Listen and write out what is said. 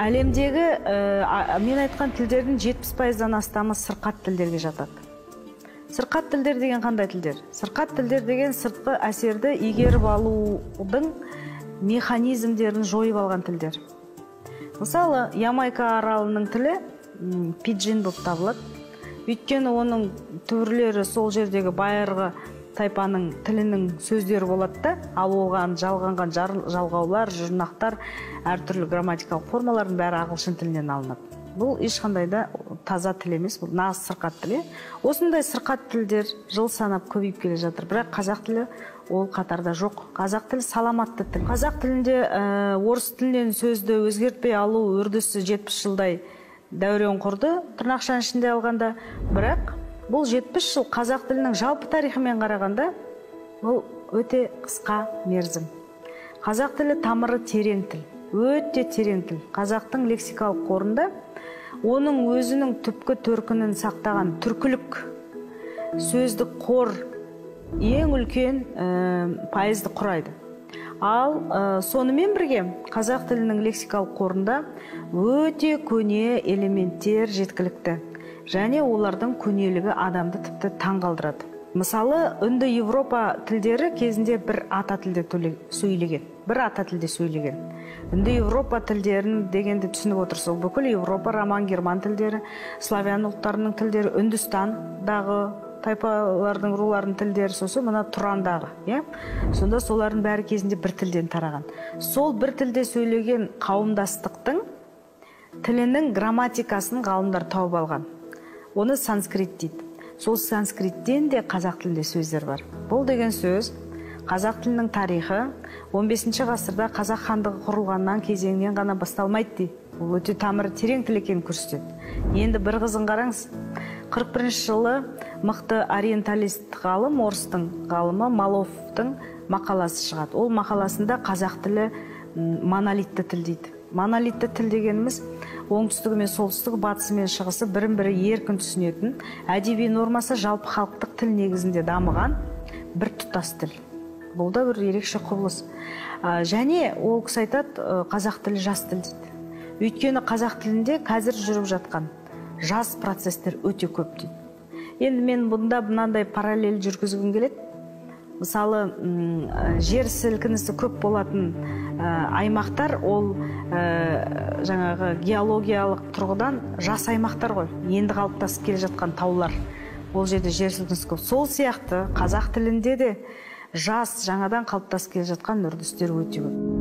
Әлемдегі мен айтқан тілдердің 70%-дан астамы сырқат тілдерге жатады. Сырқат тілдер деген қандай тілдер? Сырқат тілдер деген сыртқы әсерді игеріп алудың механизмдерін жойып алған тілдер. Мысалы, Ямайка аралының тілі пиджин болып табылады. Өйткені оның түрлері сол жердегі байырғы тайпаның тілінің сөздері болады да, ал оған жалғанған жалғаулар, жұрнақтар, әртүрлі грамматикалық формалардың бәрі ағылшын тілінен алынады. Бұл ешқандай да таза тіл емес, бұл нағыз сырқат тілі. Осындай сырқат тілдер жыл санап көбейіп келе жатыр, бірақ қазақ тілі ол қатарда жоқ. Қазақ тілі саламатты тіл. Қазақ тілінде орыс тілінен сөзді өзгертпей алу үрдісі 70 жылдай дәурен құрды, тырнақшаның ішінде алғанда, бірақ бұл 70 жыл қазақ тілінің жалпы тарихымен қарағанда, бұл өте қысқа мерзім. Қазақ тілі тамыры терең тіл, өте терең тіл. Қазақтың лексикалық қорында оның өзінің түпкі төркінін сақтаған түркілік сөздік қор ең үлкен пайызды құрайды. Ал сонымен бірге қазақ тілінің лексикалық қорында өте көне элементтер жеткілікті. Және олардың көнелігі адамды тіпті таңғалдырады. Мысалы, үнді Европа тілдері кезінде бір ата тілде сөйлеген. Үнді Европа тілдерін дегенде түсініп отырсыз, бүкіл Европа, роман, герман тілдері, славян ұлттарының тілдері, Үндістандағы тайпалардың, рулардың тілдері, сосын мына Тұрандағы. Сонда солардың бәрі кезінде бір тілден тараған. Сол бір тілде сөйлеген қауымдастықтың тілінің грамматикасын ғалымдар тауып алған. Оны санскрит дейді. Сол санскриттен де қазақ тілінде сөздер бар. Бұл деген сөз қазақ тілінің тарихы 15 ғасырда қазақ хандығы құрылғаннан кезеңнен ғана басталмайды дейді. Бұл өте тамыры терең тіл екенін көрсетеді. Енді бір қызын қараңыз. 41 жылы мықты ориенталист ғалым, орыстың ғалымы Маловтың мақаласы шығады. Ол мақаласында қазақ тілі монолитті тіл дейді. Монолитті тіл дегеніміз оңтүстігі мен солтүстігі, батысы мен шығысы бірін-бірі еркін түсінетін, әдеби нормасы жалпы халықтық тіл негізінде дамыған бір тұтас тіл. Бұл да бір ерекше құбылыс. Және ол кісі айтады, қазақ тілі жас тіл дейді. Өйткені қазақ тілінде қазір жүріп жатқан жас процестер өте көп дейді. Енді мен бұнда мынандай параллель жүргізгім келеді. Мысалы, жер сілкінісі көп болатын аймақтар, ол жаңағы геологиялық тұрғыдан жас аймақтар ғой. Енді қалыптасып келе жатқан таулар. Ол жерде жер сілкінісі көп. Сол сияқты қазақ тілінде де жас жаңадан қалыптасып келе жатқан үрдістер өте көп.